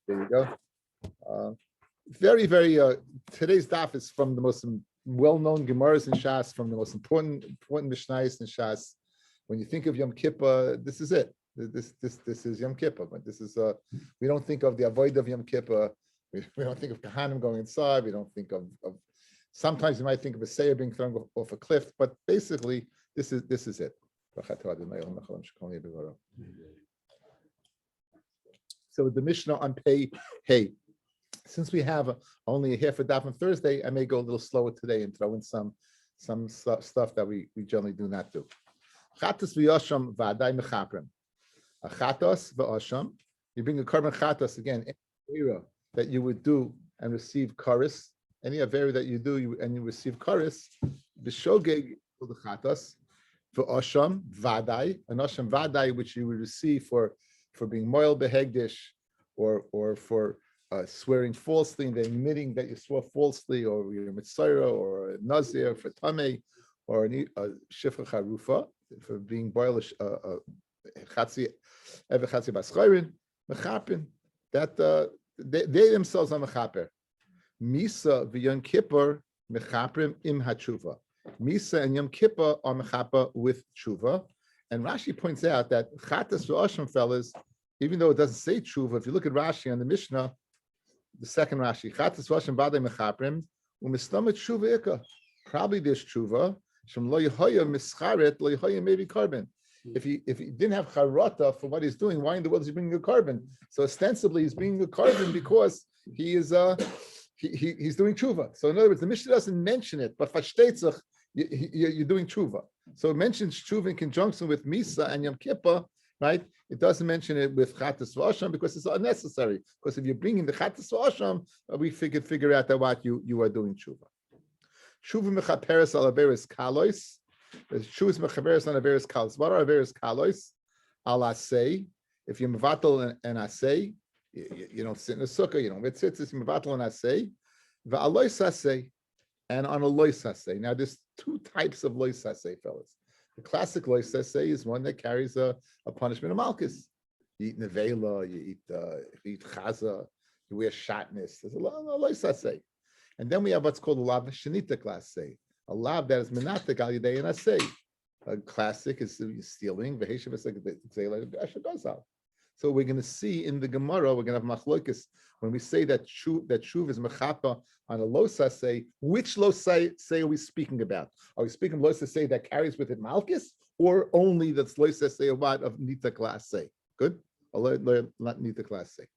There you go. Very, very. Today's daf is from the most well-known Gemaras in Shas, from the most important Mishnayos in Shas. When you think of Yom Kippur, this is it. This is Yom Kippur. But this is we don't think of the avoid of Yom Kippur. We don't think of Kahanim going inside. We don't think of sometimes you might think of a Seir being thrown off a cliff. But basically, this is it. So the Mishnah on Pei Hey. Since we have only a half a daf on Thursday, I may go a little slower today and throw in some stuff that we generally do not do. Chatas v'yosham v'aday mechaprim. A chatas v'osham. You bring a korban chatas again. Any avera that you would do and receive karis. Any avera that you do and you receive karis. B'shogeg the chatas v'osham v'aday. An osham v'aday which you would receive for being moil behegdish or for swearing falsely and admitting that you swore falsely, or you're a mitzvah, or a nazir for tamei, or a shifra charufa for being boilish, chatzi baschayrin, mechapin. That they themselves are mechaper. Misa v'Yom Kippur mechaprim im hatshuva. Misa and Yom Kippur are mechaper with tshuva. And Rashi points out that chatas v'osham, fellas, even though it doesn't say tshuva, if you look at Rashi on the Mishnah, the second Rashi, chatas v'osham v'aday mechaprim u'mistamet tshuva ikka. Probably there's tshuva. Shem lo yehoya mischaret lo yehoya maybe carbon. If he didn't have charata for what he's doing, why in the world is he bringing a carbon? So ostensibly he's bringing a carbon because he is he's doing tshuva. So in other words, the Mishnah doesn't mention it, but fashtetzach you're doing tshuva. So it mentions tshuva in conjunction with Misa and Yom Kippur, right? It doesn't mention it with chatas v'osham because it's unnecessary. Because if you're bringing the chatas v'osham, we figure out that what you are doing tshuva. Tshuva mechaperes al averes kalois. Tshuva is mechaperes on averes kalos. What are averes kalos? Al asay. If you're mevatel an asay, you don't sit in a sukkah. You don't mitzvah. It's mevatel an asay. Va'alois asay, and on a lois asay. Now there's two types of lois asay, fellas. The classic lois asay is one that carries a punishment of malchus. You eat nevela, you eat chaza, you wear shatnez. There's a lois asay. And then we have what's called a lav shenita class say, a lav that is menatek al yedei and asay. A classic is stealing. So we're going to see in the Gemara, we're going to have machlokes when we say that shuv is mechapa on a losa say. Which losa say are we speaking about? Are we speaking losa say that carries with it malchus, or only that's losa say of nita class say? Good, not nita class say.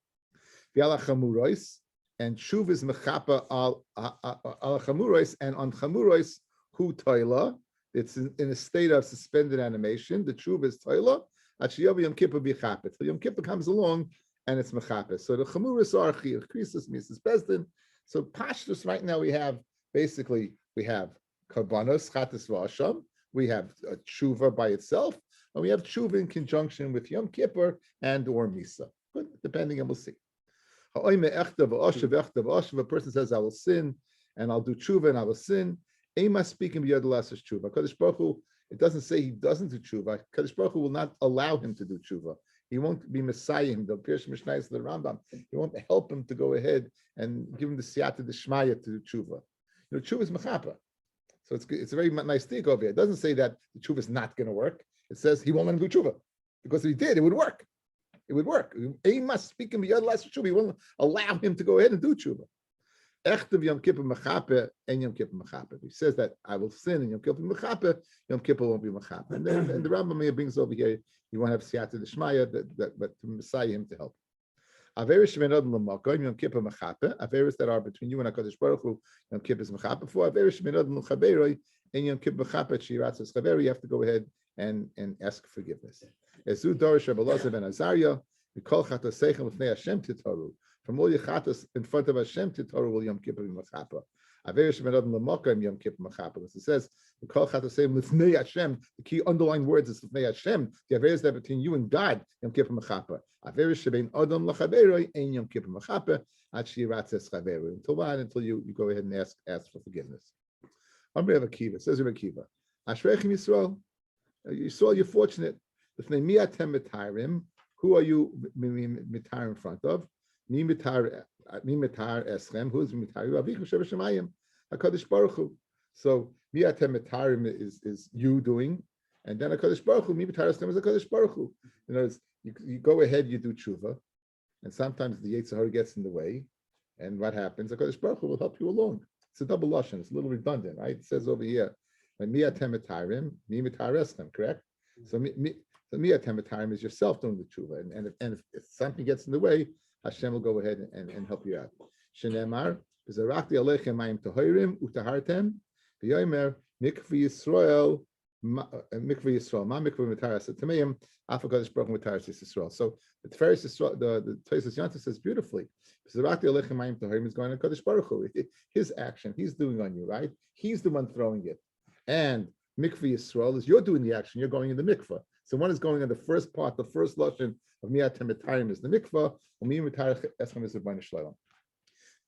V'ala chamurois. And shuv is mechapa al chamurois, and on chamurois hu toila. It's in a state of suspended animation. The shuv is toila. Achiyov Yom Kippur bichapet. So Yom Kippur comes along and it's mechapet. So the chamurois are krisis misas bezdin. So pashtus right now we have karbanos chatas v'asham. We have tshuva by itself, and we have tshuva in conjunction with Yom Kippur and or misa. Good, depending, and we'll see. A person says, I will sin, and I'll do tshuva, and I will sin. Ema speaking b'yad l'asas tshuva. Kadosh Baruch Hu, it doesn't say he doesn't do tshuva. Kadosh Baruch Hu will not allow him to do tshuva. He won't be messiah him. The Pirush Mishnayos the Rambam. He won't help him to go ahead and give him the siyata d'shmaya to do tshuva. You know, tshuva is mechapa. So it's a very nice thing over here. It doesn't say that the tshuva is not going to work. It says he won't let him do tshuva, because if he did, it would work. It would work. He must speak him b'yad l'asas tshuva. He won't allow him to go ahead and do tshuva. Echtav Yom Kippur mechaper and Yom Kippur mechaper. He says that I will sin and Yom Kippur mechaper. Yom Kippur won't be mechaper. And then the Rambam brings over here, you want to have siyata d'shmaya, but to messiah him to help. Averis shemenod l'makom Yom Kippur mechaper. Averis that are between you and Hakadosh Baruch Hu, Yom Kippur is mechaper. For Averis shemenod l'chaberoi and Yom Kippur mechaper shiratzas chaver, you have to go ahead and ask forgiveness. Ezu dorish Rabbi Elazar ben Azariah. Mikol chatasechem l'fnei Hashem titoru. From all your chatas in front of Hashem titoru will Yom Kippur be machapa. Averish menod l'makom Yom Kippur machapa. Because it says Mikol chatasechem l'fnei Hashem. The key underlying words is l'fnei Hashem. The averish that between you and God Yom Kippur machapa. Averish shebein adam l'chaberoi ein Yom Kippur machapa. Ad shiratzes chaberoi. Until you go ahead and ask for forgiveness. Amri Rav Akiva says Rav Akiva. Ashreichem Yisrael. Yisrael, you're fortunate. L'fnei mi atem mitarim. Who are you mitar in front of? Mi mitar eschem. Who's mitar you? Avichu shebashamayim. HaKadosh Baruch Hu. So mi atem mitarim is you doing, and then HaKadosh Baruch Hu. Mi mitar eschem is HaKadosh Baruch Hu. You know, you go ahead, you do tshuva, and sometimes the Yetzer Hara gets in the way, and what happens? HaKadosh Baruch Hu will help you along. It's a double lashon. It's a little redundant, right? It says over here, mi atem mitarim, mi mitar eschem. Correct. So mi atem mitarim is yourself doing the tshuva, and if something gets in the way, Hashem will go ahead and help you out. Shenemar, v'zarakti alechem mayim tahirim utahartem, v'yomer mikveh Yisrael, ma mikveh mitaras tameim, afakadosh baruch mitaras Yisrael. So the Tiferes Yisrael, the Tosfos Yontif says beautifully, v'zarakti alechem mayim tahirim is going to Kadosh Baruch Hu. His action, he's doing on you, right? He's the one throwing it, and mikveh Yisrael is you're doing the action, you're going in the mikveh. So one is going on the first part, the first lashon of miyatem mitarim is the mikveh, and mi mitar eschem is the Rebbeinu Shalom.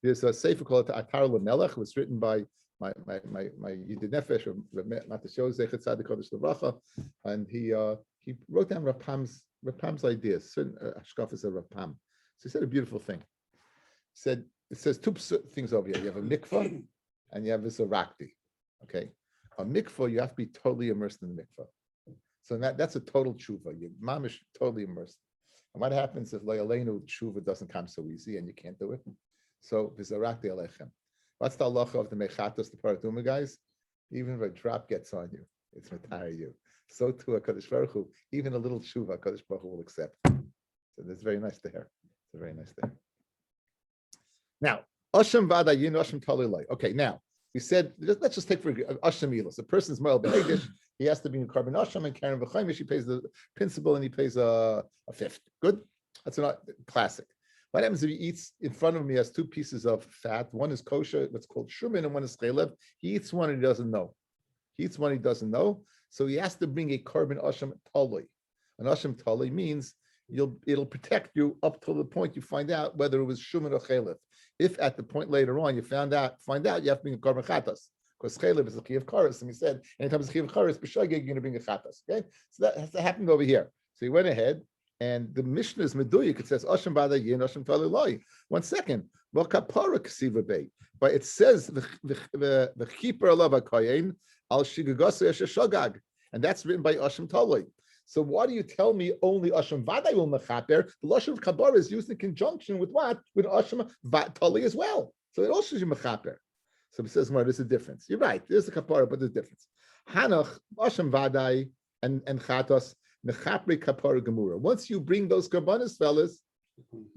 There's a sefer called Atar LaMelech. It was written by my Yidid Nefesh, Matashio Zechet Tzadik Kodesh Levracha, and he wrote down Rapam's ideas, certain hashkafas of Rapam. So he said a beautiful thing. It says two things over here. You have a mikveh and you have a zarakti. Okay, a mikveh you have to be totally immersed in the mikveh. So that's a total tshuva. You're mamish totally immersed. And what happens if Le'aleinu tshuva doesn't come so easy and you can't do it? So v'zarakti alechem. What's the halacha of the mechatos, the paraduma guys? Even if a drop gets on you, it's matari you. So too HaKadosh Baruch Hu, even a little tshuva HaKadosh Baruch Hu will accept. So that's very nice to hear. It's very nice to hear. Now, Asham vadayin, Asham talilai. Okay, now we said let's just take for Asham milos. A person's moral behavior. He has to be in carbon asham and Karen v'chaimish. He pays the principal and he pays a fifth. Good. That's not classic. What happens if he eats in front of him? He has two pieces of fat. One is kosher, what's called shumin, and one is chalev. He eats one and he doesn't know. So he has to bring a carbon asham tali. An asham tali means it'll protect you up till the point you find out whether it was shumin or chalev. If at the point later on you find out you have to bring a carbon chatas. Because chalev is a chi of karas, and we said anytime it's a chi of karas, b'shageg you're going to bring a chatas. Okay, so that has to happen over here. So he went ahead, and the Mishnah is meduyik. It says Asham bada yin, Asham talilai. 1 second, well kapara ksiva bay, but it says the keeper alav hakayin al shigagasa shagag, and that's written by Asham talai. So why do you tell me only Asham Vadai will mechaper? The lashon of kabara is used in conjunction with what? With Asham Tali as well. So it also is mechaper. So it says, well, there's a difference. You're right. There's a kapara, but there's a difference. Hanach, Asham Vadai, and Chatos, Mechapri kapara gemura. Once you bring those karbanis, fellas,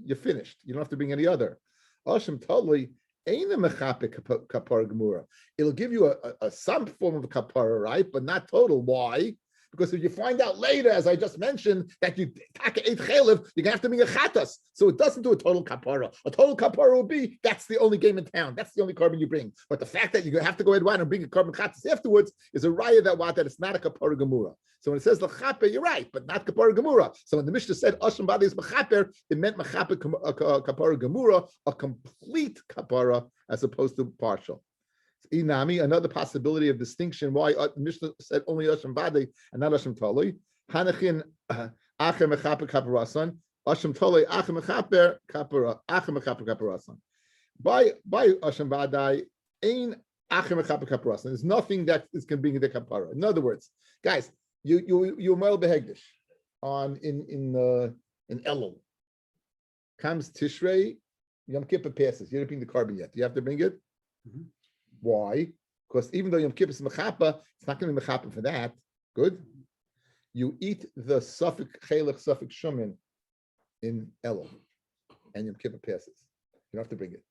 you're finished. You don't have to bring any other. Asham Tali ain't a mechape kapara gemura. It'll give you a some form of kapara, right? But not total. Why? Because if you find out later, as I just mentioned, that you ate chalev, you're gonna have to bring a chatas. So it doesn't do a total kapara. A total kapara will be that's the only game in town. That's the only carbon you bring. But the fact that you're gonna have to go ahead and bring a carbon chatas afterwards is a raya that it's not a kapara gemura. So when it says lechaper, you're right, but not kapara gemura. So when the Mishnah said asham badi is mechaper, it meant mechaper kapara gemura, a complete kapara as opposed to partial. Inami, another possibility of distinction why Mishnah said only Asham Badi and not Asham Tali. Hanachin Achem Mechaper Kaparasan. Asham Tali Achem Mechaper Kapara Achem Mechaper Kaparasan. By Asham Badi, Ain Achem Mechaper Kaparasan. There's nothing that is can bring the kapara. In other words, guys, you mal behegdish on in Elul. Comes Tishrei, Yom Kippur passes. You didn't bring the carbon yet. Do you have to bring it? Mm-hmm. Why? Because even though Yom Kippur is mechapa, it's not going to be mechapa for that. Good. You eat the suffix chelach suffix shumin in Elul, and Yom Kippur passes. You don't have to bring it.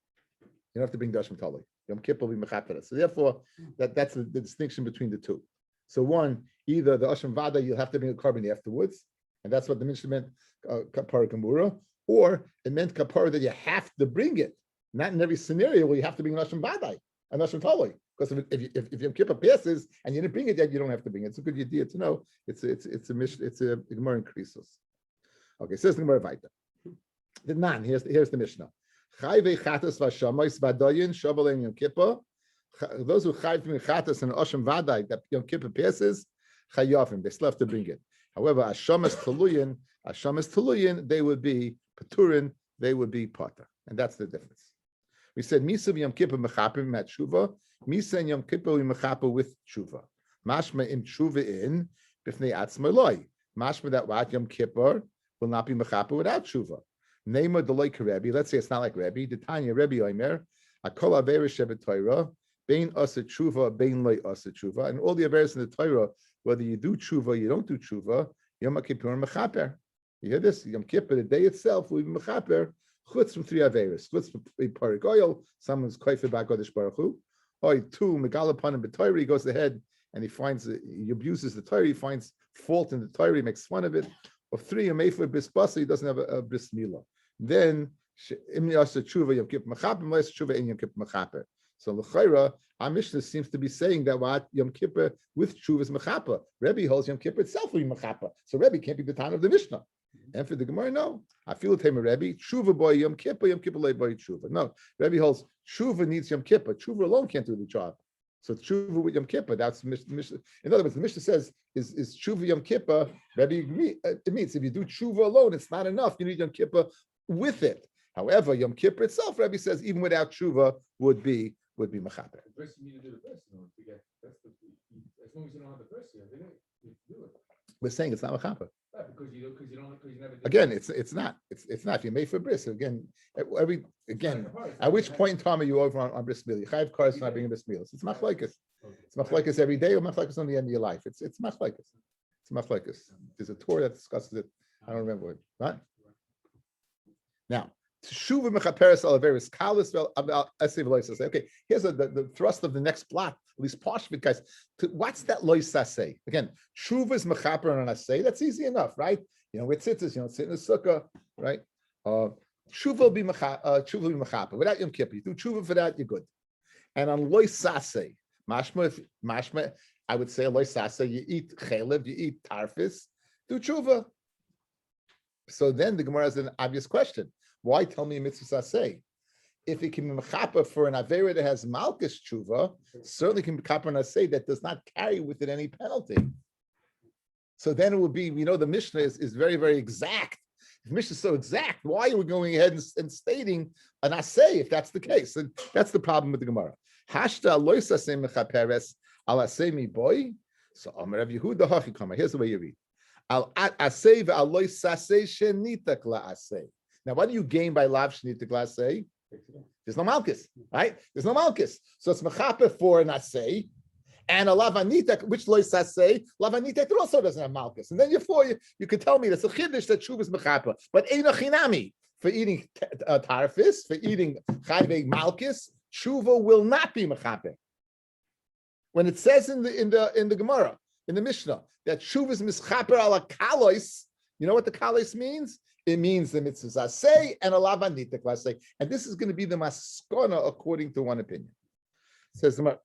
You don't have to bring Dashim Tali. Yom Kippur will be mechapa. So therefore, that's the distinction between the two. So one, either the Asham Vada, you'll have to bring a carbon afterwards, and that's what the Mishnah meant, kapara gemura, or it meant kapara that you have to bring it. Not in every scenario where you have to bring an Asham Vadai. And Asham Tali, because if Yom Kippur passes and you didn't bring it yet, you don't have to bring it. It's a good idea to know. It's a Gemara increases. Okay, says the Gemara Vaita. The Nan, here's the Mishnah. Chayve chatas vashamayis vadayin shabalin Yom Kippur. Those who chayv from chatas and Asham Vadai that Yom Kippur passes, chayavim, they still have to bring it. However, Ashamas Tuluyin, they would be Peturin they would be potter, and that's the difference. We said Misa Yom Kippur mechaper met tshuva, Misa and Yom Kippur we mechaper with tshuva. Mashma im tshuva in b'fnei atzma loy. Mashma that what Yom Kippur will not be mechaper without tshuva. Nema deloy Rebbe. Let's say it's not like Rebbe. The Tanya Rebbe Omer Akol Avera Shevet Torah Bein Asa Tshuva Bein Loy Asa Tshuva, and all the Averas in the Torah, whether you do tshuva, you don't do tshuva, Yom Kippur mechaper. You hear this? Yom Kippur, the day itself, will be mechaper. Chutz from 3 Averas. Chutz from Parik Oil. Someone's koifer back Kodesh Baruch Hu. Or 2 Megalapan and B'Torah. He goes ahead and he abuses the Torah. He finds fault in the Torah. He makes fun of it. Or 3 Mefer Bisbasa. He doesn't have a bris milah. Then Im Yasa Tshuva Yom Kippur mechaper. Im Yasa Tshuva in Yom Kippur mechaper. So l'chayra, our Mishnah seems to be saying that what Yom Kippur with Tshuva is mechaper. Rebbe holds Yom Kippur itself will be mechaper. So Rebbe can't be the time of the Mishnah. And for the Gemara, no. I feel it him a Rebbe. Tshuva boy Yom Kippur lay boy Tshuva. No, Rebbe holds Tshuva needs Yom Kippur. Tshuva alone can't do the job. So Tshuva with Yom Kippur, that's the Mishnah. In other words, the Mishnah says is Tshuva Yom Kippur. Rebbe agree. It means if you do Tshuva alone, it's not enough. You need Yom Kippur with it. However, Yom Kippur itself, Rebbe says, even without Tshuva, would be mechaper. First, you need to do the first, to get as long as you don't have the first, you do it. We're saying it's not mechaper. Because you never. Again, it's not. It's not. You're made for bris. Again, at which point in time are you over on bris milah? Chayav cars not being a bris milah. It's machlokes. It's machlokes every day or machlokes on the end of your life. It's machlokes. It's machlokes. There's a Torah that discusses it. I don't remember it. Right now. Teshuva mechaperes alaveris kalis about esev loisas. Okay, here's the thrust of the next block, at least partial of it, guys. What's that loisase? Again, teshuva is mechaper on asay. That's easy enough, right? You know, with tzitzis, you don't sit in the sukkah, right? Teshuva will be mechaper without Yom Kippur. You do teshuva for that, you're good. And on loisase, mashma, I would say loisase. You eat chalev, you eat tarfis, do teshuva. So then the Gemara has an obvious question. Why tell me a mitzvah say? If it can be mechaper for an avera that has malchus tshuva, certainly can be mechaper an asay that does not carry with it any penalty. So then it will be, we know the Mishnah is very, very exact. If the Mishnah is so exact, why are we going ahead and stating an asay if that's the case? And that's the problem with the Gemara. Hashta lois asay mechaperes al asay mi boy. So Amar Rav Yehuda hachikama. Here's the way you read. Al asay ve'al lois asay shenitak la asay. Now, what do you gain by lav shnita glasay? There's no malchus, right? There's no malchus. So it's mechaper for an asay, and a lavanita, which lois asay, lavanita also doesn't have malchus. And then you could tell me that's a chiddush that shuv is mechaper, but ein chinami for eating tarfis, for eating chayve malchus, shuva will not be mechaper. When it says in the Gemara, in the Mishnah, that shuv is mischaper ala kalois, you know what the kalois means? It means the mitzvah say and a lavanita say, and this is going to be the maskona according to one opinion. It says the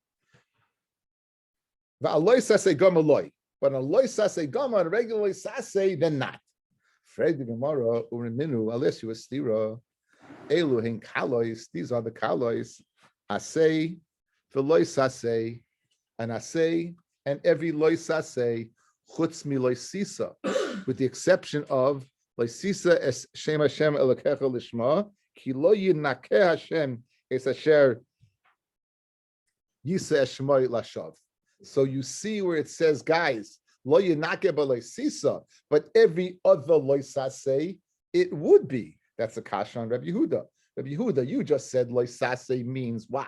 va'aloi sasei gama loy, but a loy sasei gama, a regular loy sasei, then not. Fred the Gemara uriminu unless you a stira elu hin kalois. These are the kalois asay the loy sasei and asay and every loy sasei chutz mi loy sisa, with the exception of Loisisa es Shem Hashem Elokecha Lishma Ki Lo Yinakeh Hashem Es Asher Yisa Eshmoi Lashav. So you see where it says, guys, Lo Yinakeh Loisisa, but every other Loisase it would be. That's a kasha on Rabbi Yehuda. Rabbi Yehuda, you just said Loisase means what?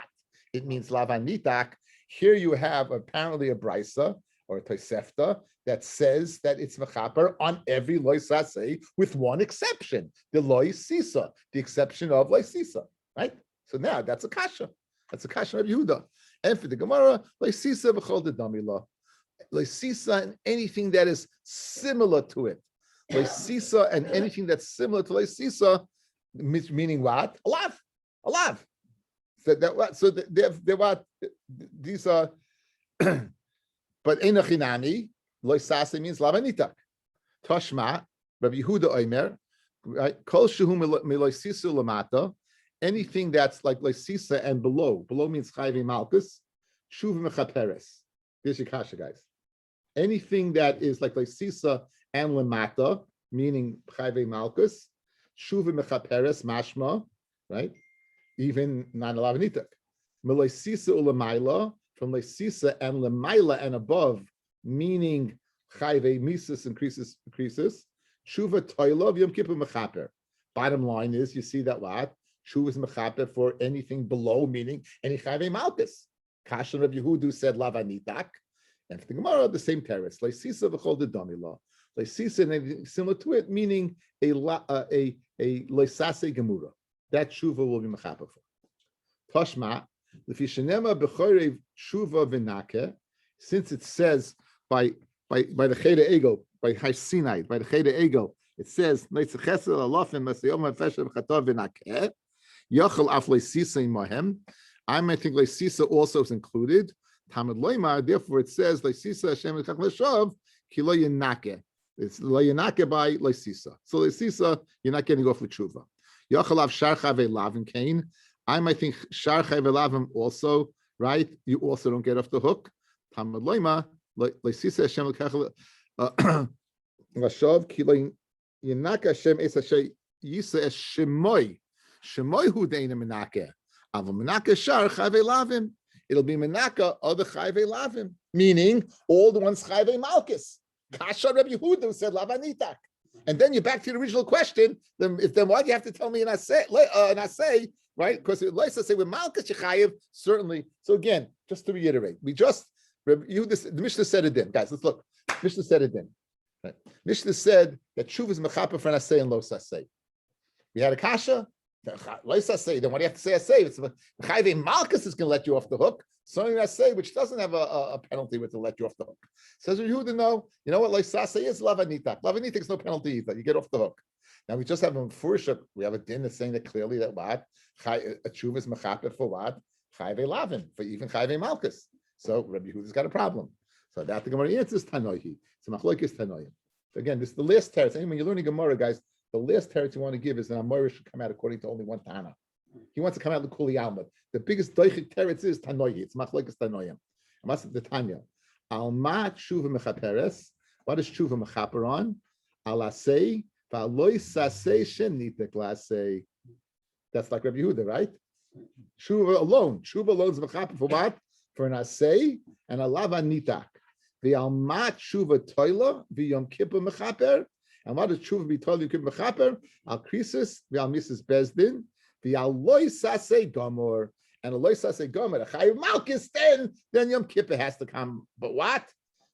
It means Lavanitak. Here you have apparently a brisa or a tosefta that says that it's mechaper on every loy saseh with one exception, the loy sisa, the exception of loy sisa, right? So now that's a kasha. That's a kasha of Yehuda. And for the Gemara, loy sisa b'chol dedamila, loy sisa and anything that is similar to it, loy sisa and anything that's similar to loy sisa, meaning what? A lav. So they're what? These are, but enochinami. Loy sase means lavanitak. Toshma, Rabbi Yehuda Omer, right? Kol shehu miloy sisu lamata. Anything that's like loy sisa and below. Below means chayve malchus. Shuv mechaperes. There's your kasha, guys. Anything that is like loy sisa and lamata, meaning chayve malchus. Shuva mechaperes mashma, right? Even non lavanitak. Meloisisa ulamaila, from leisisa and lemaila and above, meaning chayve mises increases. Shuva toilov yom kippur mechaper. Bottom line is, you see that what? Shuva is mechaper for anything below, meaning any chayve malchus. Kashan Rabbi Yehudu said lavanitak, and for the Gemara, the same teretz. Leisisa v'chol the damila. Leisisa, similar to it, meaning a leisase gemura. That shuva will be mechaper for. Toshma, l'fishenema b'chorev shuva v'nake, since it says by the Cheda Ego, by Har Sinai, by the Cheda Ego, it says Neitzachesel alofim masayom hafeshem chatov v'nake yachal af leisisa imahem. I think leisisa also is included. Tamid loymar. Therefore, it says leisisa Hashem v'chach l'shav ki lo yenake. It's lo yenake by leisisa. So leisisa, you're not getting off with tshuva. Yachal af shar chavei lavim kain. I might think shar chavei lavim also, right? You also don't get off the hook. Tamid loymar. Leisisa Hashem v'chach l'shav ki lo yenake Hashem es Hashem yisa es shemoy. Shemoy hu deina menake. Aval menake shar chavei lavim. It'll be menaka other chayve lavim, meaning all the ones chayve malchus. Kasha Rabbi Yehuda said lavanitak, and then you're back to the original question. Then why do you have to tell me an assay, right? Because let's say with malchus chayiv certainly. So again, just to reiterate, Rabbi Yehuda, the Mishnah said it then, guys. Let's look. Mishnah said it then. Right? Mishnah said that shuv is mechaper for an assay and lo sasay. We had a kasha. Then what do you have to say? Assay. It's Chayve Malchus is going to let you off the hook. Something I say which doesn't have a penalty with to let you off the hook. Says Yehuda, no. You know what Leisase is? Lavanitak. Lavanitak is no penalty either. You get off the hook. Now we just have a furship. We have a din that's saying that clearly that what a tshuva is mechaper for what Chayve Lavin for even Chayve Malchus. So Rabbi Yehuda's got a problem. So that the Gemara answers Tanoihi. So Machlokes Tanoim. Again, this is the last teretz. When you're learning Gemara, guys. The last teretz you want to give is that Amora should come out according to only one Tana. He wants to come out with Kuli Alma. The biggest doichik teretz is Tanoyi. It's Machlokes Tanoyim. And that's the Tanya. Alma tshuva mechaperes. What is tshuva mechaper on? Alasei va'aloi sasei shenitek lasei. That's like Rabbi Yehuda, right? Tshuva alone. Tshuva alone is mechaper for what? For an asei and a lava nitak. The alma tshuva toila v'yom kippur mechaper. And what does tshuva be told you could mechaper? Al krisis, the al mises bezdin, the al loy sase gomor, and a loy sase gomor. A chayiv malchus, then Yom Kippur has to come. But what?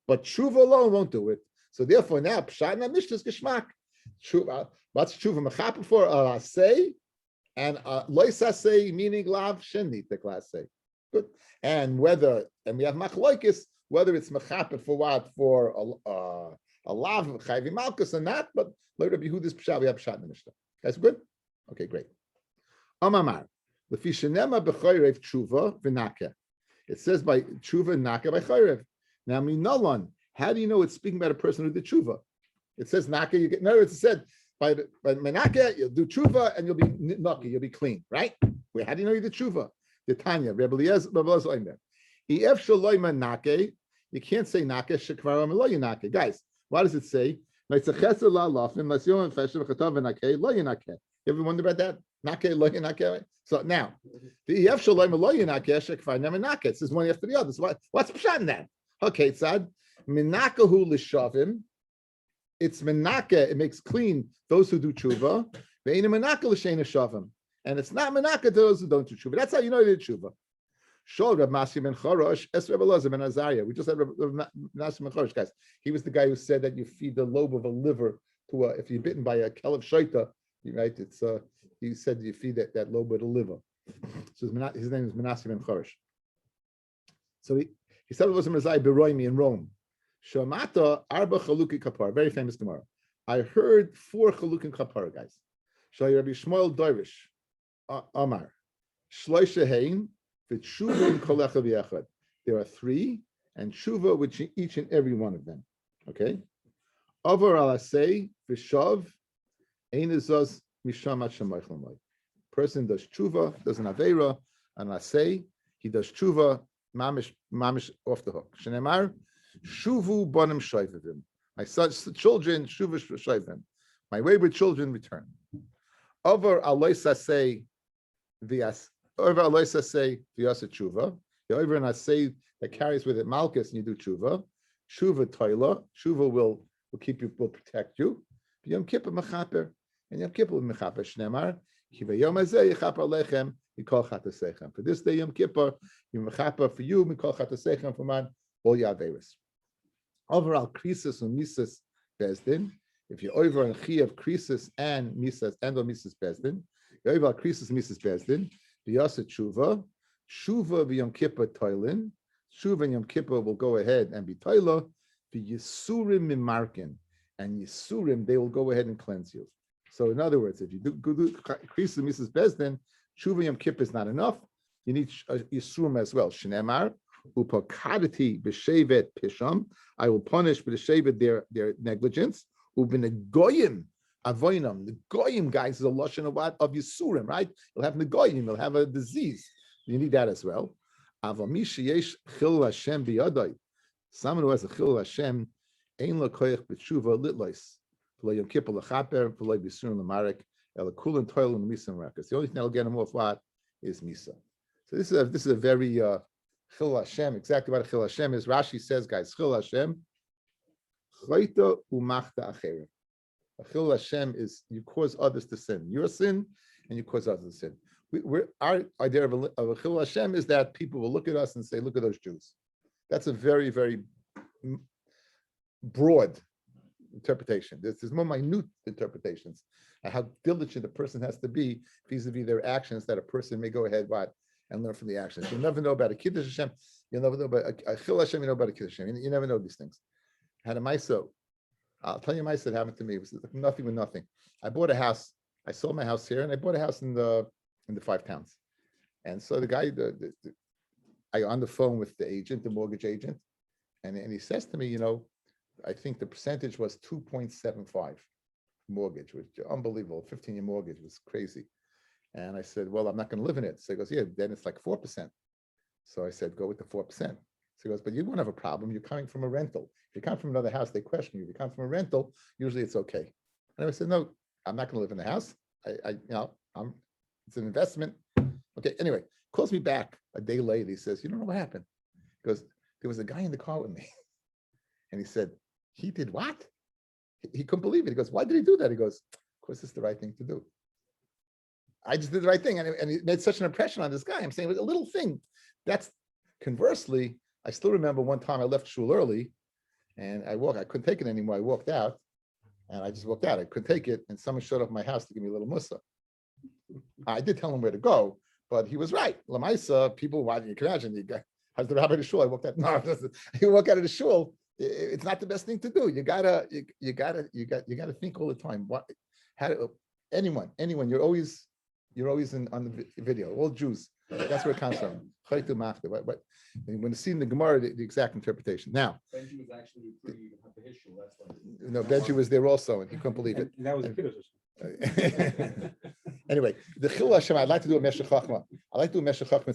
But tshuva alone won't do it. So therefore now pshat and mishnah is geschmack. What's tshuva mechaper for? Asay and loy sase meaning lav shenit the class say. Good. And we have machlokes whether it's mechaper for what for a lav chayvi malchus or not, but Rabbi Yehuda's pshat, we have pshat in the Mishnah. Guys, good? Okay, great. Amamar, lefi shenema b'chorev tshuva v'nake. It says by tshuva nake by chorev. Now, minalan, how do you know it's speaking about a person who did tshuva? It says nake, you get, in other words, it said by menake, you'll do tshuva and you'll be naki, you'll be clean, right? Wait, how do you know you did tshuva? The Tanya, Rebbe Eliezer, Ef shaloi menake, you can't say nake, shekvar amelo nake. Guys, what does it say? You ever wonder about that? So now, the Ef shaloi melo nake, shekvar never nake. It says one after the other. So what's pshat in that? Okay, tzad minakahu l'shavim. It's menake. It makes clean those who do tshuva. Ve'ina menake l'sheina shavim. And it's not menaka to those who don't do tshuva. That's how you know they did tshuva. Shol Reb Masi ben Chorosh, Es Reb Elazar ben Azariah. We just had Reb Masi ben Chorosh, guys. He was the guy who said that you feed the lobe of a liver to if you're bitten by a kelev shaita, right? It's he said you feed that lobe of the liver. So his name is Menasi ben Chorosh. So he said it was a Mezai Beroimi in Rome. Shamata Arba Chaluki Kapar, very famous Gemara. I heard 4 Chalukim Kapar, guys. Shai Rabbi Shmuel Doirish. Amar, Shloisha Hein, V'tshuva Kolecha V'yachad. There are 3, and tshuva which each and every one of them. Okay. Avar alasei v'shav ein izos misham at shemaych l'moy. Person does tshuva, does an aveira, an asei. He does tshuva, mamish off the hook. Shenemar, shuvu bonim shoyvim. My children shuva shoyvim. My wayward children return. Over aloisa say vias. Over aloisa say vias tshuva. Over and I say that carries with it malchus, and you do tshuva. Tshuva toila. Tshuva will keep you, will protect you. Yom Kippur mechaper, and Yom Kippur mechaper shnemar. Kiva Yom Hazeh yichaper lechem mikol chatasechem. For this day Yom Kippur, you mechaper for you mikol chatasechem for man all yaveris. Overall, krisis and misas bezdin. If you're over on chi of krisis and misas and or misas bezdin, you're over on krisis misas bezdin. Biyasa tshuva, tshuva v'Yom Kippur toilin. Tshuva and Yom Kippur will go ahead and be toila. V'yisurim mimarkin, and yisurim they will go ahead and cleanse you. So in other words, if you do krisis misas bezdin, tshuva Yom Kippur is not enough. You need yisurim as well. Shneimar upakadati b'shevet pisham. I will punish b'shevet their negligence. Ubin goyim avoinam. The goyim, guys, is a lashon of what? Of yisurim, right? You'll have the goyim. You'll have a disease. You need that as well. Avamish yesh chil Hashem biyadai. Someone who has a chil Hashem ein lo koyach b'tshuva litlois. V'lo Yom Kippur lechaper v'lo b'yisurim lemarek el kulin toil and misa merakas. The only thing that'll get him off what is misa. So this is a very chil Hashem. Exactly what a chil Hashem is. Rashi says, guys, chil Hashem. Chayta umachta acherim. A chil Hashem is you cause others to sin. Your sin, and you cause others to sin. Our idea of a chil Hashem is that people will look at us and say, "Look at those Jews." That's a very, very broad interpretation. There's more minute interpretations and how diligent a person has to be vis-a-vis their actions that a person may go ahead and learn from the actions. You'll never know about a kiddush Hashem. You'll never know about a chil Hashem. You know about a kiddush Hashem. You never know these things. I had a Maisa. I'll tell you a Maisa that happened to me. It was nothing with nothing. I bought a house. I sold my house here, and I bought a house in the 5 towns. And so the guy, I on the phone with the agent, the mortgage agent, and he says to me, I think the percentage was 2.75 mortgage, which is unbelievable. 15-year mortgage was crazy. And I said, well, I'm not going to live in it. So he goes, yeah, then it's like 4%. So I said, go with the 4%. So he goes, but you won't have a problem. You're coming from a rental. If you come from another house, they question you. If you come from a rental, usually it's okay. And I said, no, I'm not going to live in the house. It's an investment. Okay, anyway, calls me back a day later. He says, you don't know what happened. He goes, there was a guy in the car with me. And he said, he did what? He couldn't believe it. He goes, why did he do that? He goes, of course, it's the right thing to do. I just did the right thing. And it made such an impression on this guy. I'm saying it was a little thing. That's conversely, I still remember one time I left shul early and I couldn't take it anymore. I walked out and I just walked out. I couldn't take it. And someone showed up at my house to give me a little musa. I did tell him where to go, but he was right. Lamaisa, people, you can imagine, the guy has the rabbi to shul. I walked out. No, you walk out of the shul. It's not the best thing to do. You gotta think all the time. Anyone, you're always on the video. All Jews. That's where it comes from. But when you see in the Gemara the exact interpretation. Now, Benji was actually pretty habitual. That's why. No, Benji was there also, and he couldn't believe it. And that was a kiddush. Anyway, the Chil Hashem, I'd like to do a Meshech Chachma.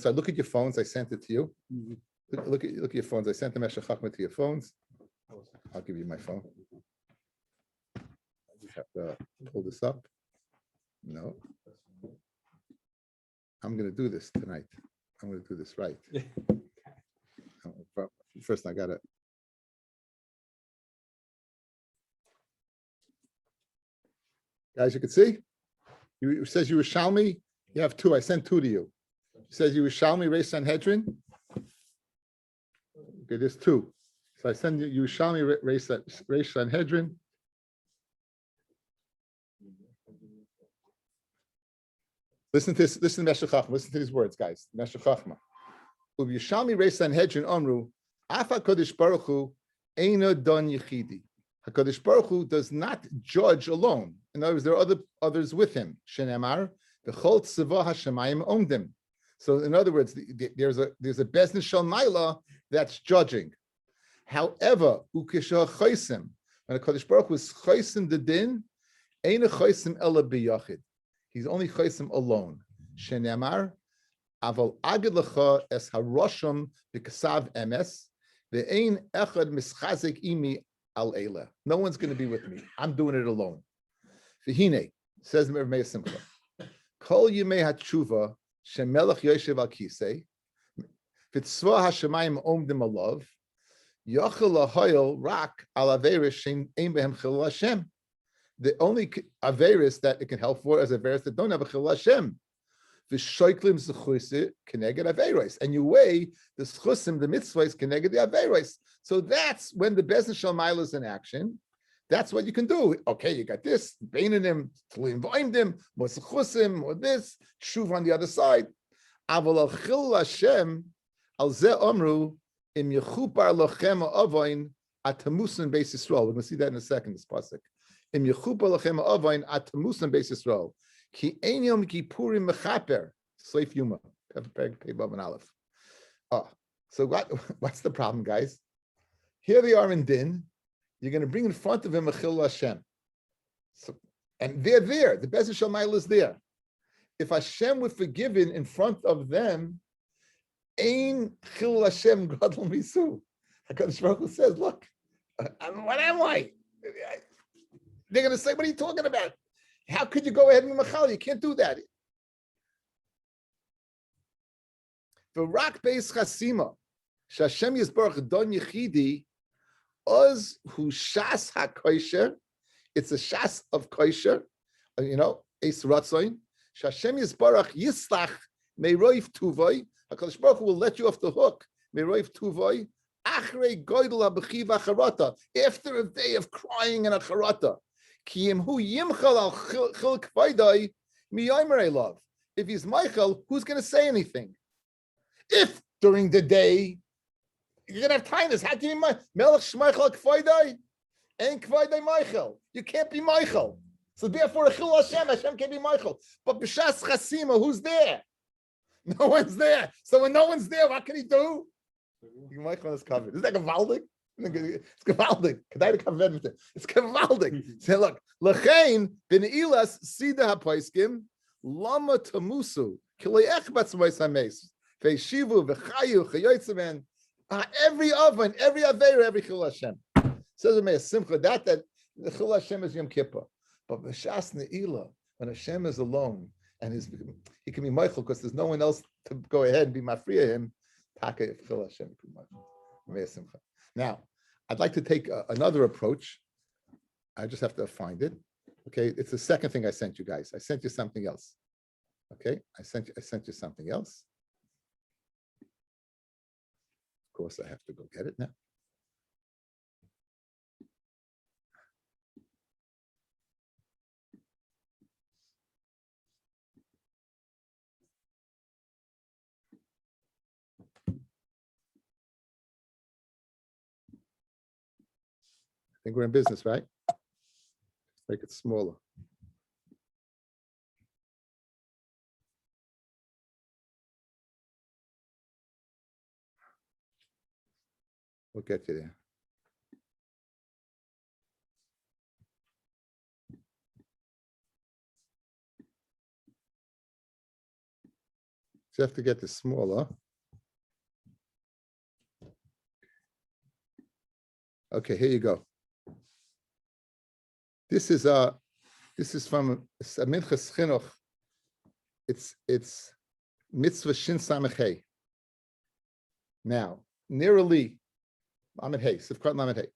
So I look at your phones. I sent it to you. Look at your phones. I sent the Meshech Chachma to your phones. I'll give you my phone. I just have to pull this up. No. I'm going to do this tonight. I'm going to do this right. First, I got to. Guys, you can see? It says you were Shalmi. You have 2. I sent 2 to you. It says you were Shalmi, Reish Sanhedrin. Okay, there's 2. So I send you Shalmi, Reish Sanhedrin. Listen to Meshech Chachma. Listen to these words, guys. Meshech Chachma. Yushalmi Reish Sanhedrin Omru, Afa Kodesh Baruch Hu Eina Don Yechidi. HaKadosh Baruch Hu does not judge alone. In other words, there are others with him. Shenemar, B'chol Tzivah HaShemayim Omdim. So in other words, there's a Bezdin Shel Maila that's judging. However, Ukisha Chaysim, when HaKadosh Baruch Hu is Chaysim the Din, Eina Chaysim Ela B'yachid. He's only Chaysim alone. Shenemar, Aval Agid Lecha Es HaRosham B'Kasav Emes, Ve'ein Echad Mischazik Imi Al Eila. No one's going to be with me. I'm doing it alone. V'hine, says the Meir Simcha. Kol Yimei HaTshuva Shemelech Yoshev Al Kisei V'Tzva HaShemayim Omdim Alav Yochel Lahoyel Rak Al Averis Shein Ein Behem Chilul Hashem. The only Averis that it can help for is Averis that don't have a Chilul Hashem. V'shoiklim Zechusi Keneged Averis, and you weigh the Zechusim, the mitzvahs Keneged the Averis. So that's when the Beis Din Shel Ma'ila is in action. That's what you can do. Okay, you got this, Beinanim, Tluim V'Oimdim, more Zechusim, more this, Shuv on the other side. Aval al Chilul Hashem al Zeh Omru im Yechupar Lochem Avoin Atamusin Beis Yisrael. We're going to see that in a second. This pasuk. Im Yechupar Lochem Avoin Atamusin Beis Yisrael. Ki ein yom kippurim mechaper. Seif Yoma. Aleph. Oh, so what's the problem, guys? Here they are in Din. You're going to bring in front of him a Chilul Hashem. So, and they're there. The Beis Din Shel Ma'ila is there. If Hashem were forgiven in front of them, Ein Chilul Hashem Gadol Misu. HaKadosh Baruch Hu says, look, what am I? They're going to say, what are you talking about? How could you go ahead and machal? You can't do that. The rak beis chasima, shashem yisbarach don yechidi, oz hu shas hakoisher. It's a shas of koisher, es ratzoin. Shashem yisbarach yislach meiroif tuvoi. HaKadosh Baruch Hu will let you off the hook. Meiroif tuvoi. Achrei goydel habechiv acharata. After a day of crying and acharata. If he's Michael, who's going to say anything? If during the day you're going to have kindness, how can you be Melech Shmeichel Kvaydai? Ain't Kvaydai Michael. You can't be Michael. So therefore, Hashem can't be Michael. But B'shas Chasima, who's there? No one's there. So when no one's there, what can he do? Michael is covered. Is that gewaldig? It's gewaldig. It's gewaldig. Say, look, L'chein b'neilas sida hapoiskim lama tamusu kilei echbatz mois hameis ve'shivu v'chayu chayoytzemen every oven, every aveira, every chilul Hashem. Says Meir Simcha that the chilul Hashem is Yom Kippur, but b'shas neila when Hashem is alone and he can be Michael because there's no one else to go ahead and be mafriya him. Taka chilul Hashem Meir Simcha. Now, I'd like to take another approach. I just have to find it. Okay, it's the second thing I sent you guys. I sent you something else. Okay, I sent you something else. Of course, I have to go get it now. I think we're in business, right? Make it smaller. We'll get you there. You have to get this smaller. Okay, here you go. This is from Minchas Chinuch. It's mitzvah shin samech. Now, nearly, Lamed Hey, Sifkat Lamed Hey.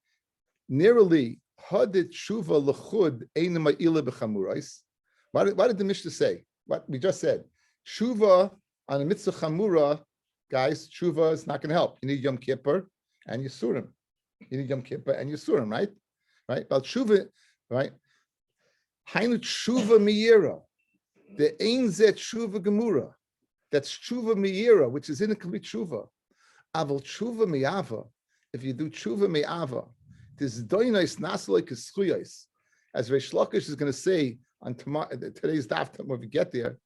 Nearly, hadit tshuva lechud ein ma'ila b'chamurais. Why did the Mishnah say what we just said? Tshuva on a mitzvah chamura, guys. Tshuva is not going to help. You need Yom Kippur and Yisurim. You need Yom Kippur and Yisurim, right? Right. Well, tshuva. Right? Hainu tshuva miyira. The ein zet tshuva gemura. That's tshuva miyira, which is incomplete tshuva. Aval tshuva miyava. If you do tshuva miyava, this doinais nasalei keschuyos. As Reish Lakish is going to say on today's daf when we get there,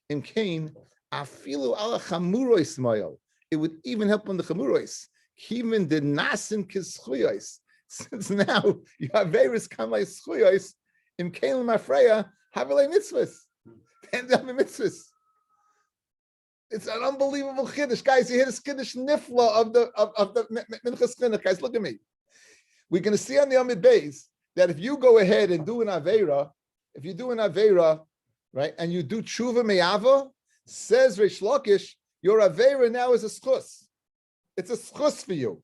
in Cain, afilu ala chamurois moyel. It would even help on the chamurois. Even the nasim keschuyos. Since now you have various kamei schuyos in kelim afreya havelei mitzvahs, and have mitzvahs. It's an unbelievable chiddush, guys. You hear the chiddush nifla of the minchas chinuch, guys. Look at me. We're going to see on the Amid Beis that if you go ahead and do an aveira, right? And you do tshuva me'ava, says Reish Lakish, your avera now is a schus. It's a schus for you.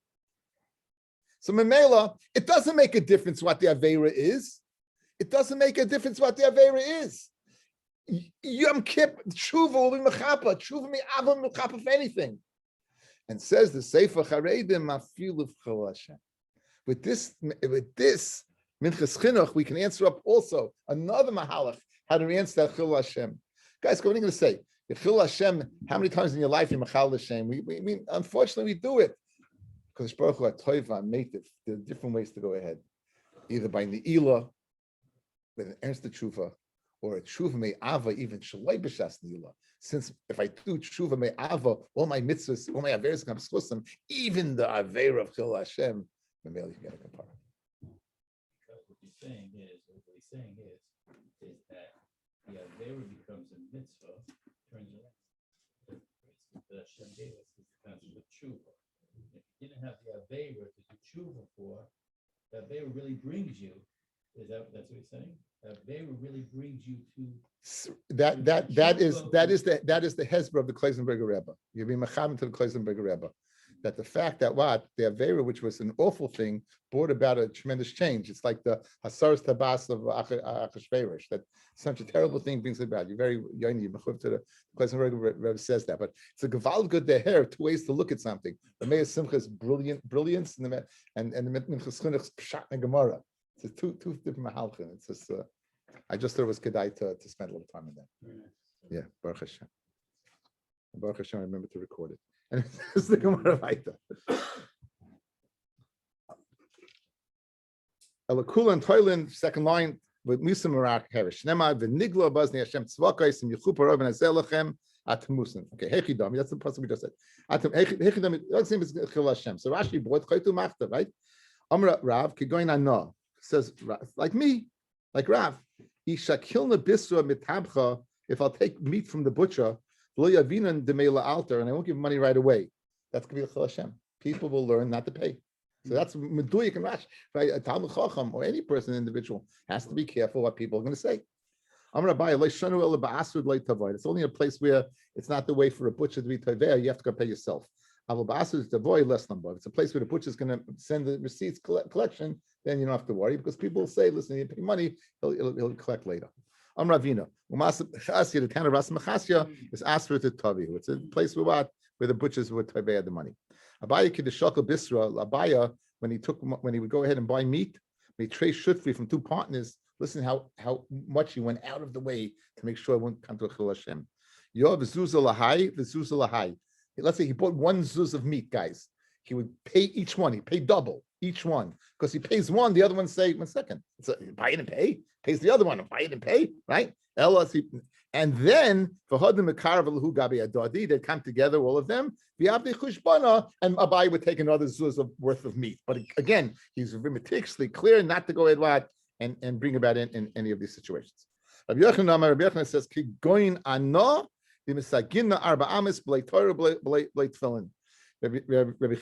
So Memela, it doesn't make a difference what the avera is. It doesn't make a difference what the avera is. Yom Kippur, tshuva will be mechapa, tshuva me'ava mechapa for anything. And says the Sefer Charedim Mafil of Chol Hashem. With this Minchas Chinuch, we can answer up also another mahalach how to answer that Chil Hashem. Guys, what are you going to say? Chil Hashem, how many times in your life you Machal Hashem? We mean, unfortunately, we do it. Because Baruch Hu HaToiva made it. There are different ways to go ahead. Either by Ne'ilah, with an Ernst Tshuva, or a Tshuva Me'ava, even Shalai B'Shas Ne'ilah. Since if I do Tshuva Me'ava, all my mitzvahs, all my averas can be even the aver of Chil Hashem, maybe you can get a kapara. What he's saying is that the avera becomes a mitzvah, turns around. The Hashem gave us this concept of tshuva. If you didn't have the avera to do tshuva for, the avera really brings you. That's what he's saying? The avera really brings you to That is the hezbollah of the Kleisenberger Rebbe. You'll be macham to the Kleisenberger Rebbe. That the fact that the avera, which was an awful thing, brought about a tremendous change. It's like the Hasaras Tabas of Achashverosh, that such a terrible thing brings about. You're very young, you mechuv to the Kleisenberger Rebbe says that, but it's a geval good deher, two ways to look at something. The Meir Simcha's brilliance, and the Minchas Chinuch's pshat and Gemara. It's two different mahalchim. It's just I just thought it was kedai to spend a little time on that. Yeah, Baruch Hashem. Baruch Hashem, I remember to record it. And it's the Gemara Vaita. Elakula and Toilin, second line with Musa Marak Herish. Nema v'nigla bazni Hashem tzvakais and yichupa rov and azelachem atamusin. Okay, hechidami. That's the person we just said. Hechidami. That's the name is Chil Hashem. So Rashi brought chaytu machta, right? Amra Rav kigoyin ana says like me, like Rav. Ishakilna bisra mitabcha. If I'll take meat from the butcher. And I won't give money right away. That's going to be Chil Hashem. People will learn not to pay. So that's Meduyik and Rash. Right? A Talmud Chacham or any person, individual, has to be careful what people are going to say. It's only a place where it's not the way for a butcher to be toveh. You have to go pay yourself. If it's a place where the butcher is going to send the receipts collection, then you don't have to worry because people will say, listen, you pay money, he'll collect later. Ravina. The town of Ras Machasya is asked for to Tavi. It's a place where the butchers would Tavi the money. Abaya Kiddushaka Bisra, Abaya, when he would go ahead and buy meat, he trade shutfri from two partners. Listen how much he went out of the way to make sure it wouldn't come to a Chil Hashem. Yov Zuzah Lahai. Let's say he bought one zuz of meat, guys. He would pay each one. He paid double each one because he pays one. The other one say 1 second. It's buy it and pay. Pays the other one and buy it and pay. Right? And then for Hodim Mekarav Lahu Gabi Adadi, they'd come together, all of them. And Abai would take another zuz of worth of meat. But again, he's meticulously clear not to go ahead and bring about in any of these situations. Rabbi Yochanan says, "Kigoyin ano dimisagina arba amis b'lei Torah b'lei tefillin." Rabbi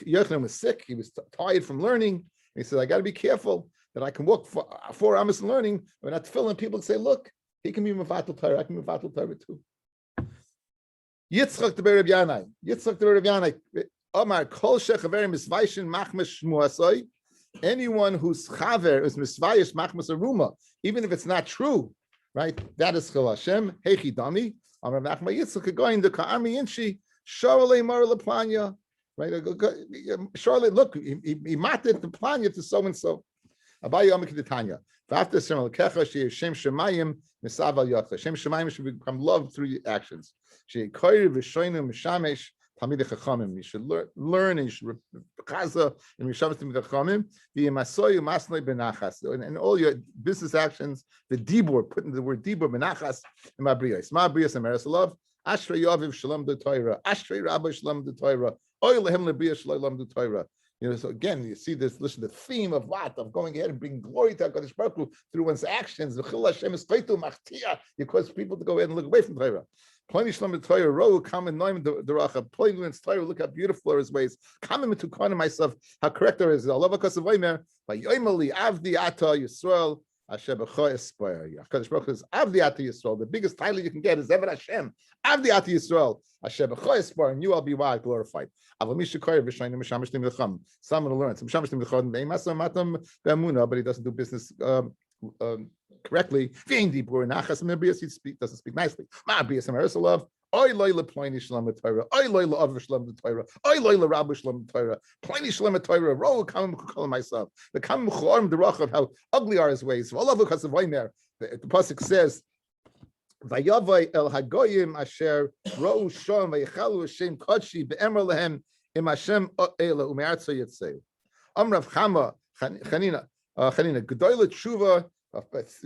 Yochanan was sick. He was tired from learning. And he said, "I got to be careful that I can walk for 4 amis learning. When not tefillin, people say, look, he can be mevatel Torah. I can be mevatel Torah too." Yitzchak the Rabbi Yanai. Omar kol shechaverim misvaishin machmas shmuasoi. Anyone whose chaver is misvayish machmas aruma, even if it's not true, right? That is Chil Hashem. Hechi dami. Amar Nachma Yitzchak going the ka'ami inshi sharalei mar leplanya. Right? Surely, look, he matted the planya to so and so. Abayi Yom Keditanya. After Shem Shemayim Misav Yotcha. Shem Shemayim should become loved through actions. She Koyer Vishoinu Mishamesh Talmidei Chachamim. You should learn and you should chaza and Mishamesh Talmidei Chachamim. The Masoyu Masnei Benachas. And all your business actions, the dibur, putting the word dibur Benachas in Mabriyos. Mabriyos and Merisalov. Ashrei Yoviv Shalom de Torah. Ashrei Rabbi Shalom de Torah. Oy lehem lebriyah Shalom de Torah. So again, you see this. Listen, the theme of what of going ahead and bringing glory to HaKadosh Baruch Hu through one's actions. The Chil Hashem is Chaytu Machtia. You cause people to go ahead and look away from Torah. Pliny Shalom Torah, Ro, come and Noim Deracha. Pliny learns Torah. Look how beautiful are his ways. Come into corner myself. How correct are his. I love HaKadosh Vaymer. By Yoimali Avdi Ata Yisrael. Hashem b'cho espire. HaKadosh Baruch Hu is Avdi Ati Yisrael. The biggest title you can get is Eved Hashem. Avdi Ati Yisrael. Hashem b'cho espire, and you will be wide glorified. Someone will learn. But he doesn't do business correctly. He doesn't speak nicely. Oy loy le pliny shlem Torah. Oy loy le aver shlem Torah. Oy loy le rabbi shlem Torah. Pliny shlem Torah. Roll come call myself. The come chorm the roch of how ugly are his ways. All of because of there. The pasuk says, "Vayavai el hagoyim asher ro'u shom vayichalu Hashem kodshi be'emer lehem im Hashem ela ume'artzo yitzeu." Amrav Chama Chanina Gedoyle Tshuva.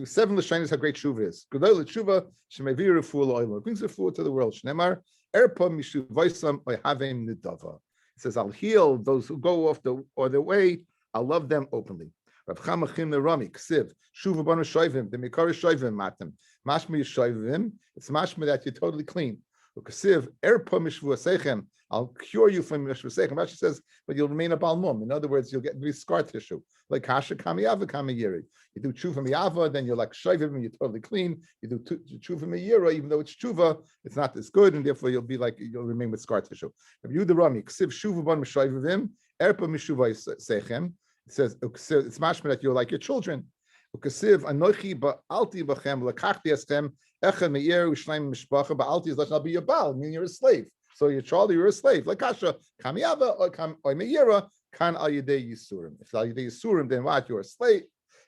7 Lashonos how great Tshuva is. Gedoyle Tshuva shemeviru full oil. Brings the food to the world. Shnemar erpa mishu voisam oihavim nidava. It says, I'll heal those who go off the way. I'll love them openly. Rav Chama Chim Nerami Ksiv Shuva Banu Shoivim the Mikar Shoivim Matim Mashmi Shoivim. It's mashmi that you're totally clean. Ksiv erpa mishu asechem. I'll cure you from Mishvasechem. Rashi says, but you'll remain a balmum. In other words, you'll get scar tissue. Like Kasha Kamiyava Kamayiri. You do Tshuva Miyava, then you're like Shoivim, and you're totally clean. You do Tshuva Miyira, even though it's Tshuva, it's not as good, and therefore you'll remain with scar tissue. If you the Rami, Ksiv Shuva Bon Mishoivim, Erpa Mishuva Sechem. It says, it's mashma that you're like your children. Ukasiv Anochi Ba'alti Bachem, Lakachti Eschem, Echad Meir, Ushnaim Mishpacha, Ba'alti is not be your Baal, meaning you're a slave. So you're Charlie, you're a slave. Like Kasha, Kamiyava or Meira, Kan Al Yedei Yisurim. If Al Yedei Yisurim, then what? You're a slave.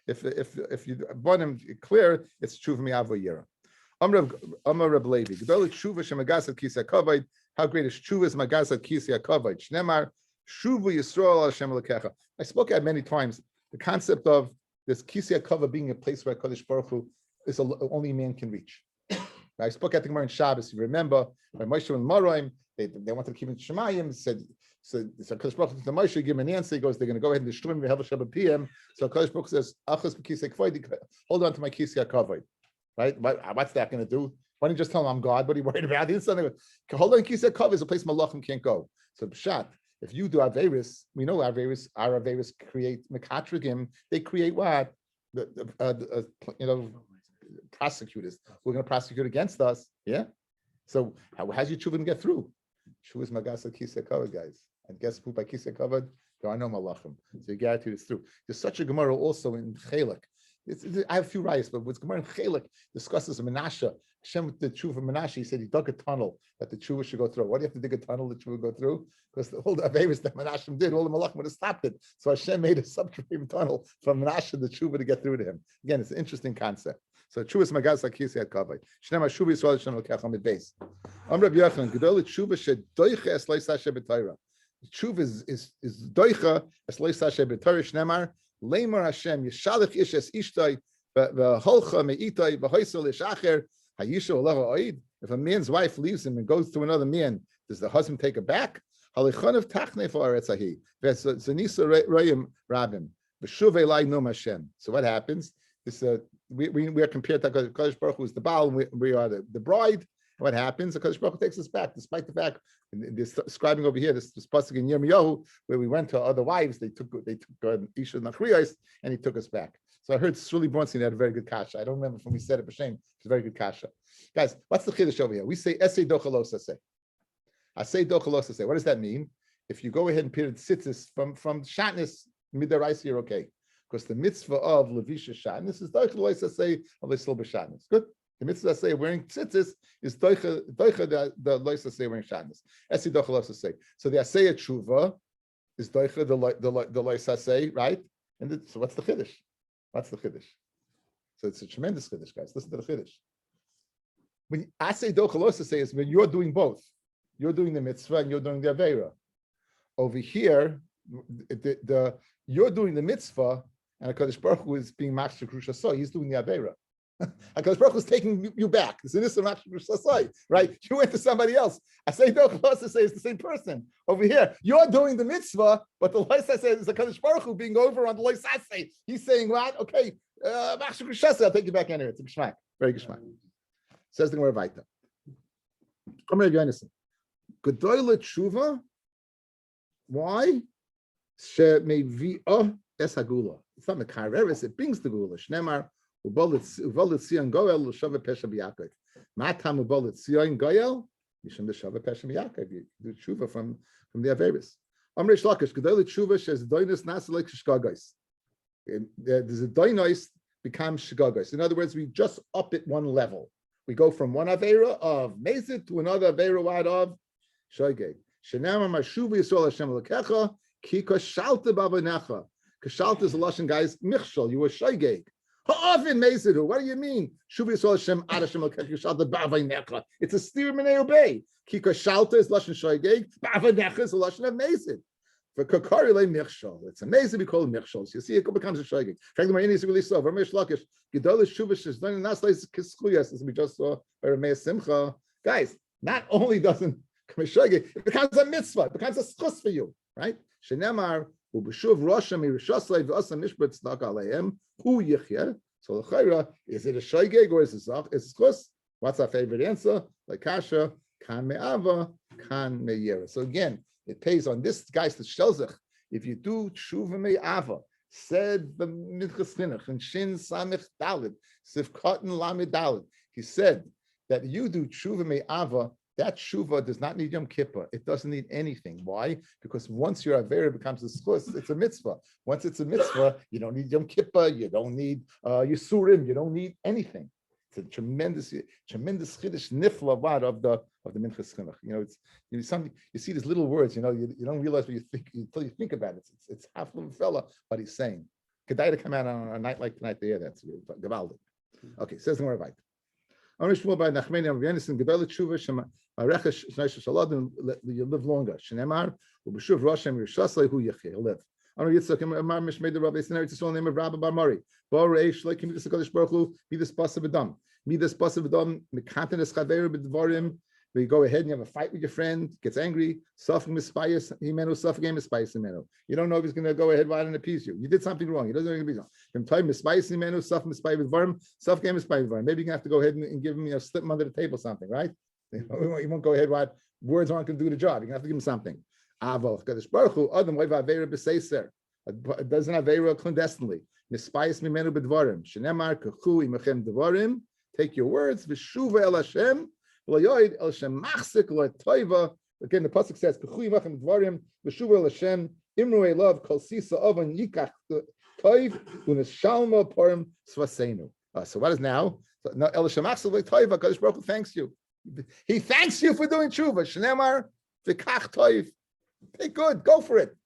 If you want him clear, it's Tshuva Miyava Yira. Amar Reb Levi. Gedol Tshuva Shemagasat Kisya Kavod. How great is Tshuva is Magasat Kisya Kavod. Shnemar Shuvu Yisrael Hashem Lekecha. I spoke at many times the concept of this Kisya Kavod being a place where Kadosh Baruch Hu is only man can reach. I spoke at the Gemara in Shabbos. You remember by Moshe and Maraim, they wanted to keep it Shemayim. Said Kadosh Baruch Hu to Moshe, give him an answer. He goes, they're going to go ahead and destroy me. Have a Shabbat PM. So Kadosh Baruch Hu says, Achos b'kisei kavod, hold on to my kisei kavod. Right? What's that going to do? Why don't you just tell him I'm God? What are you worried about? He didn't hold on, kisei kavod is a place Malachim can't go. So Pshat, if you do Averis, we know our Averis create Mekatrigim. They create what? Prosecutors. We're going to prosecute against us. Yeah. So how's your tshuva get through? Tshuva is magasa kisei kavod, guys. And guess who by kisei kavod? There are no malachim. So your gratitude is through. There's such a Gemara also in Chelek. I have a few rayos, but what's Gemara in Chelek discusses Menashe. Hashem with the tshuva of Menashe, he said he dug a tunnel that the tshuva should go through. Why do you have to dig a tunnel that tshuva go through? Because the whole Averis that Menashe did, all the malachim would have stopped it. So Hashem made a subterranean tunnel from Menashe the tshuva to get through to him. Again, it's an interesting concept. So tshuva is magasa kisei kavod. Shnei Shuva Yisrael Hashem Lekech Amid Beis. Rabbi Yochanan Gedol tshuva shedoicha es lo yisashe b'Torah. Tshuva is doicha es lo yisashe b'Torah. Shnemar Leimar Hashem Yishalech Ish es Ishtay v'holcha meitay v'hoisel ish acher hayisha olecha oid. If a man's wife leaves him and goes to another man, does the husband take her back? Halichonav tachnei fa'aretz hahi v'zenisa royim rabim v'shuv elai nom Hashem. So what happens? This we are compared to Kadosh Baruch Hu is the Baal, and we are the bride. And what happens? The Kadosh Baruch Hu takes us back, despite the fact this describing over here this pasuk in Yirmiyahu where we went to other wives. They took Isha Nachriyos, and he took us back. So I heard Sruli Bronstein had a very good kasha. I don't remember from we said it, but shame. It's a very good kasha. Guys, what's the chiddush over here? We say Esei Dochalos Aseh. Asei Dochalos Aseh. What does that mean? If you go ahead and period tzitzis from shatnez midaraisa, you're okay. Because the mitzvah of levisha shatnez is doicha loisasei of leisel b'shatnez. Good. The mitzvah say wearing tzitzis is doicha the loisasei wearing shatnez. Esei docha loisasei. So the asei tshuva is doicha the loisasei, right? And so what's the chiddush? What's the chiddush? So it's a tremendous chiddush, guys. Listen to the chiddush. When asei docha loisasei is when you're doing both. You're doing the mitzvah and you're doing the aveira. Over here, you're doing the mitzvah. And HaKadosh Baruch Hu is being Machshir Krusha, he's doing the Aveira. HaKadosh Baruch Hu is taking you back. It's an Issa Machshir Krusha, right? You went to somebody else. I say, no, to say it's the same person. Over here, you're doing the mitzvah, but the Loisase is HaKadosh Baruch Hu being over on the Loisase. He's saying, what? Okay, Machshir Krusha, I'll take you back anyway. It's a geshmak. Very geshmak. Says the Gemara Vaita. Come here, Yonason. Gedoyle tshuva. Why? She may be es hagula. It's not mekareres, it brings the gula. Shnemar Ubolit Tzion Goel l'shava pesha b'Yaakov. Matam ubolit Tzion Goel mishum l'shava pesha b'Yaakov. You do tshuva from the Averis. Amrish Lakish Gedol tshuva says doinus nasalek shgagos. There's a doinus becomes shgagos. In other words, we just up it one level. We go from one Avera of Mezid to another Avera wide of Shogeg. Shenamar Mashuvi Yisrael Hashem Lekecha Ki Kashalta Bavanecha. Kashalta is a Lashon, guys. Michshol, you were Shogeg. Ha'avin Mezid. What do you mean? Shuvi Yisrael Hashem Ad Hashem Lekecha Kashalta Bavanecha. It's a steer minei obey. Ki Kashalta is Lashon Shogeg. Bavanecha is a Lashon of Mezid. For Kakari le Michshol, it's amazing we call it Michshol. You see, it becomes a Shogeg. Frankly, my Indian is really slow. Ramesh Lakish. Gedol Shuvish is done in Naslais Kiskuyas, as we just saw by Rameh Simcha. Guys, not only doesn't come a Shogeg, it becomes a mitzvah, it becomes a schus for you, right? Shenemar ubeshuv Rosham Yerushaslei v'Asa Mishpat Tzedak Aleim Hu Yichya. So the Chayra, is it a Shogeg or is it schus? What's our favorite answer? Like Kasha, Kan Me'ava, Kan Me'yera. So again, it pays on this guy's the Shelzach. If you do Tshuva Me'ava, said the Minchas Chinuch and Shin Samich Dalid, Sivkot and Lamed Dalid. He said that you do Tshuva Me'ava, that Tshuva does not need Yom Kippur. It doesn't need anything. Why? Because once your Avera becomes a schus, it's a mitzvah. Once it's a mitzvah, you don't need Yom Kippur, you don't need Yisurim, you don't need anything. It's a tremendous chiddush nifla of the Minchas Chinuch. You know, it's something you see these little words. You know, you don't realize what you think until you think about it. It's half of a fella what he's saying. Kedai to come out on a night like tonight. There, that's gavaldik. Okay, says the Rabbi. You live longer. Shenemar ubeshuv Roshem Yerushaslei Hu Yechia. He'll live. Amar Yitzchak Amar Mishmei the Rabbi Sinari Tzol name of Rabbi Bar Mari. Bar Reish like Midas Hakadosh Baruch Hu Midas Basav Adam. Midas Basav Adam Mekanten Es Chaveru B'Dvarim. You go ahead and you have a fight with your friend, gets angry. Suffering mispayas himenu, suffering mispayas himenu. You don't know if he's going to go ahead right and appease you. You did something wrong. He doesn't know appease you. From time mispayas himenu, suffering mispayas B'Dvarim, suffering mispayas B'Dvarim. Maybe you're going to have to go ahead and give him, slip him under the table, something, right? You won't go ahead right. Words aren't going to do the job. You're going to have to give him something. Aval Kadosh Baruch Hu Adam Loiva Avera B'Seiser. It doesn't have Avera clandestinely. Mispayas himenu B'Dvarim. Shenemar Kachu Imachem Dvarim. Take your words. V'shuva El Hashem. Again, the pasuk says, so what is now? Kadosh Baruch Hu thanks you. He thanks you for doing tshuva. Shneimar v'kach toiv. Hey, good, go for it.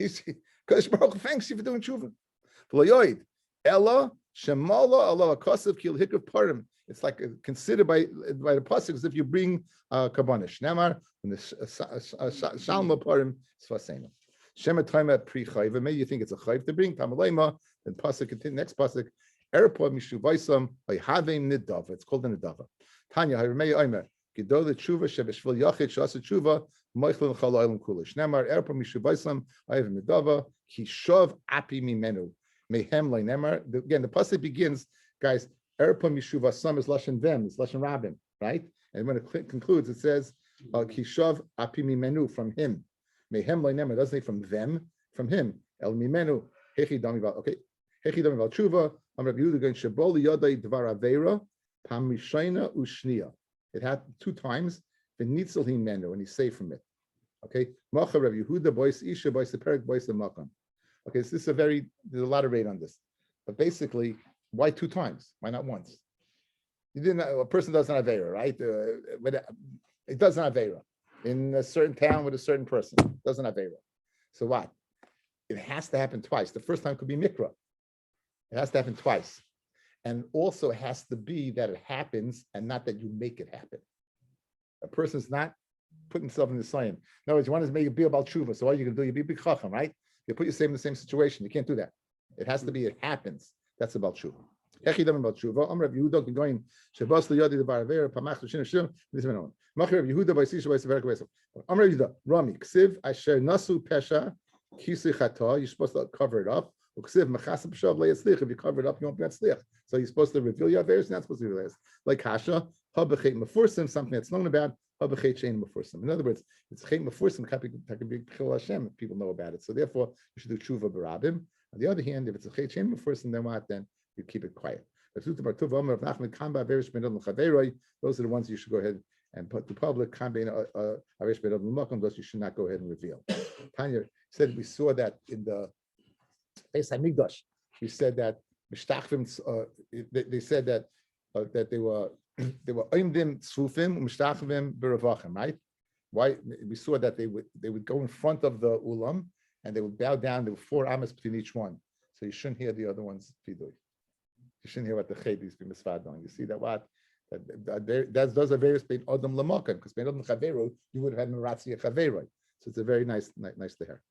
Kadosh Baruch Hu thanks you for doing tshuva. Ella shemala Allah akasav kil hikav parim. It's like considered by the pasuk as if you bring kabanish. Nemar when the shalma parim svaseinu. Shema taima pri chayva. Maybe you think it's a chayv to bring tamalema. Then pasuk continue next pasuk. Erpa mishuvaisam hayhavim nidava. It's called a nidava. Tanya hayrmei omer gidol tshuva shebeshvil yachid shasa tshuva moichlin chala'ilim kulish. Nemar erpa mishuvaisam hayhavim nidava kishav api mimenu mehem leinemar. Again, the pasuk begins, guys. Erpa mishuva sam is lashon them, it's lashon rabin, right? And when it concludes, it says kishav api mimenu from him. Mehem leinemar doesn't say from them, from him. El mimenu hechi damival. Okay, hechi damival tshuva. Am Rabbi Yehuda going shaboli yodai dvar avera pam mishayna ushnia. It had 2 times the nitzel himenu, and he's saved from it. Okay, macha Rabbi Yehuda bois isha bois the perik bois the makam. Okay, so this is there's a lot of rate on this, but basically. Why 2 times? Why not once? You didn't. A person doesn't have Avera, right? But it doesn't have Avera in a certain town with a certain person. It doesn't have Avera. So what? It has to happen twice. The first time could be Mikra. It has to happen twice, and also has to be that it happens and not that you make it happen. A person's not putting himself in the same. In other words, you want to make a be about tshuva. So what are you going to do? You be big chacham, right? You put yourself in the same situation. You can't do that. It has to be. It happens. That's about tshuva. Hechidam about tshuva. Amar Rabbi Yehuda going Shabbos liyadi the baraver pamach l'shin shim. This man on. Mach Rabbi Yehuda by Sisha by Sever Kavesel. Amar Rabbi Yehuda Rami Ksiv Asher Nasu Pesha Kisi Chata. You're supposed to cover it up. Ksiv Mechasa Peshav leYatzlich. If you cover it up, you won't be Yatzlich. So you're supposed to reveal your affairs. You're not supposed to reveal it. Like Hasha Habachet Mefursim, something that's known about. Habachet Shein Mefursim. In other words, it's Chet Mefursim. That could be Chil Hashem if people know about it. So therefore, you should do tshuva barabim. On the other hand, if it's a Chet Shein Mefursim, then what? Then you keep it quiet. Those are the ones you should go ahead and put to public. Those you should not go ahead and reveal. Tanya said we saw that in the Beis Hamikdash. We said that they said that that they were oimdim tzufim u'mishtachvim b'ravachim, right? Why we saw that they would go in front of the ulam and they would bow down. There were 4 amas between each one, so you shouldn't hear the other ones fidui. You shouldn't hear what the chedis be misfadon. You see that what that those are various bein odom lamokan, because bein odom chaveru you would have had meratzi chaveroi. So it's a very nice to hear.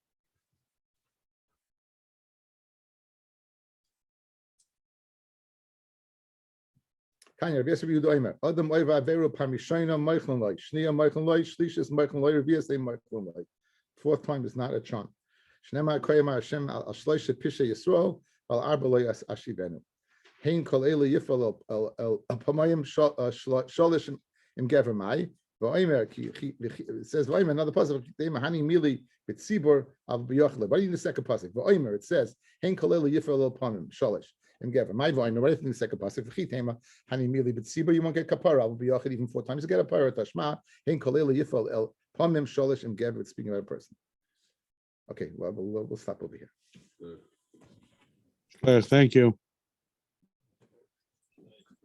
Kanya, Rabbi Yosef Yehuda Omer, Adam Oiva Averu Parmishayna Meichlan Loy, Shnia Meichlan Loy, Shlishis Meichlan Loy, Rabbi Yosef Meichlan Loy. 4th time is not a chant. Shnema Koyama Hashem al Shloisha Pisha Yisrael al Arba Loy Ashivenu. Hein Kol Ele Yifal al Pamayim Sholish Im Gever Mai. V'Omer it says V'Omer another pasuk Dei Mahani Mili B'Tzibur al B'Yochle. But in the second pasuk V'Omer it says Hein Kol Ele Yifal al Pamim Sholish. My voice, right in the second pasuk. Hani mili b'tziba, you won't get kapara. I'll be yachid even 4 times. You get a parah tashma. Hein kolele yifal el pamim sholish and gever. It's speaking about a person. Okay, well, we'll stop over here. Thank you.